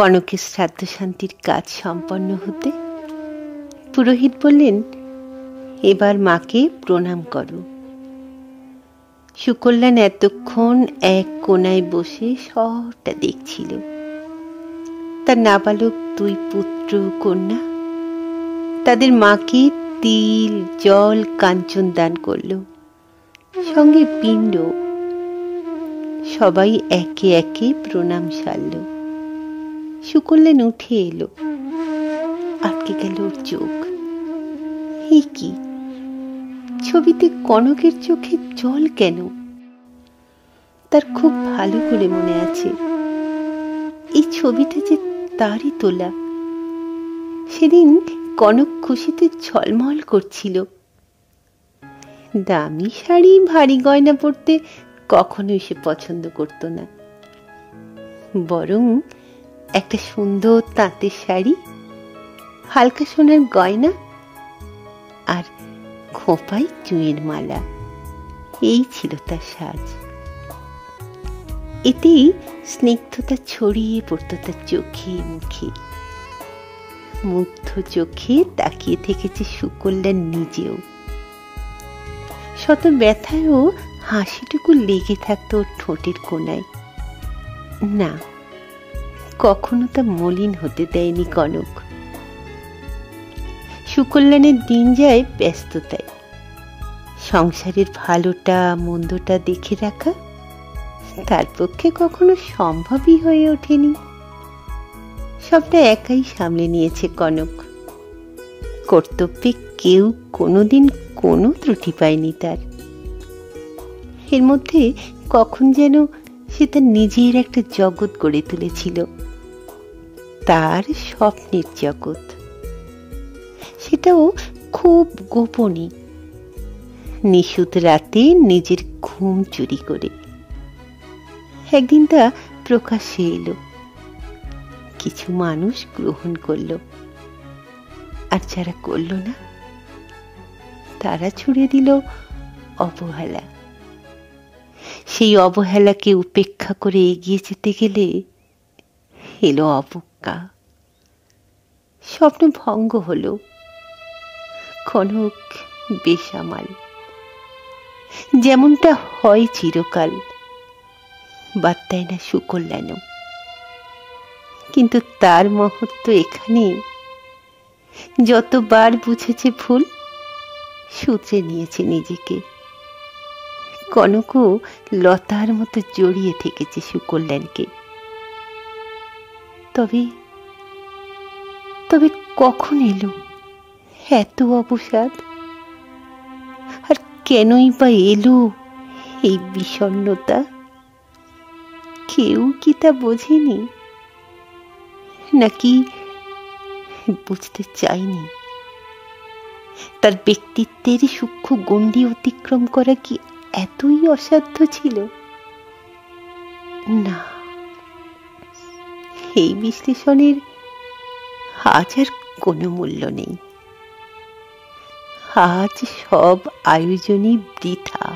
কনকের শ্রাদ্ধ শান্তির কাজ সম্পন্ন হতে পুরোহিত বললেন, এবার মাকে প্রণাম করো। সুকল্যাণ এতক্ষণ এক কোনায় বসে সবটা দেখছিল। তার নাবালক 2 পুত্র কন্যা তাদের মাকে তিল জল কাঞ্চন দান করল, সঙ্গে পিণ্ড। সবাই একে একে প্রণাম সারল। সুকল্যাণ উঠে এলো। আটকে গেল ওর চোখ। এই কি, ছবিতে কনকের চোখে জল কেন? তার খুব ভালো করে মনে আছে, এই ছবিটা যে তারই তোলা। সেদিন কনক খুশিতে ঝলমল করছিল। দামি শাড়ি ভারী গয়না পরতে কখনোই সে পছন্দ করত না, বরং একটা সুন্দর তাঁতের শাড়ি, হালকা সোনার গয়না আর খোঁপায় চুঁয়ের মালা, এই ছিল তার সাজ। এতেই স্নিগ্ধতা ছড়িয়ে পড়ত তার চোখে মুখে। মুগ্ধ চোখে তাকিয়ে থেকেছে সুকল্যাণ নিজেও। শত ব্যথায়ও হাসিটুকু লেগে থাকতো ওর ঠোঁটের কোণায়। না, কখনো তা মলিন হতে দেয়নি কনক। সুকল্যাণের দিন যায় ব্যস্ততায়। সংসারের ভালোটা মন্দটা দেখে রাখা তার পক্ষে কখনো সম্ভবই হয়ে ওঠেনি। সবটা একাই সামলে নিয়েছে কনক। কর্তব্যে কেউ কোনোদিন কোনো ত্রুটি পায়নি তার। এর মধ্যে কখন যেন সে তার নিজের একটা জগৎ গড়ে তুলেছিল, তার স্বপ্নের জগৎ। সেটাও খুব গোপনে, নিশুত রাতে নিজের ঘুম চুরি করে। একদিন তা প্রকাশ্যে এলো। কিছু মানুষ গ্রহণ করল, আর যারা করল না তারা ছুড়ে দিল অবহেলা। সেই অবহেলাকে উপেক্ষা করে এগিয়ে যেতে গেলে এলো অবজ্ঞা। স্বপ্ন ভঙ্গ হলো। কনক বেসামাল, যেমনটা হয় চিরকাল, বাদ দেয় না সুকল্যাণও। কিন্তু তার মহত্ব এখানে, যতবার বুঝেছে ভুল, শুধরে নিয়েছে নিজেকে। কনকও লতার মতো জড়িয়ে থেকেছে সুকল্যাণকে। তবে তবে কখন এলো এত অবসাদ? আর কেনই বা এলো এই বিষণ্ণতা? কেউ কি তা বোঝেনি, নাকি বুঝতে চাইনি? তার ব্যক্তিত্বের সূক্ষ্ম গণ্ডি অতিক্রম করা কি এতই অসাধ্য ছিল? না, এই বিশ্লেষণের আজ আর কোনো মূল্য নেই। আজ সব আয়োজনই বৃথা।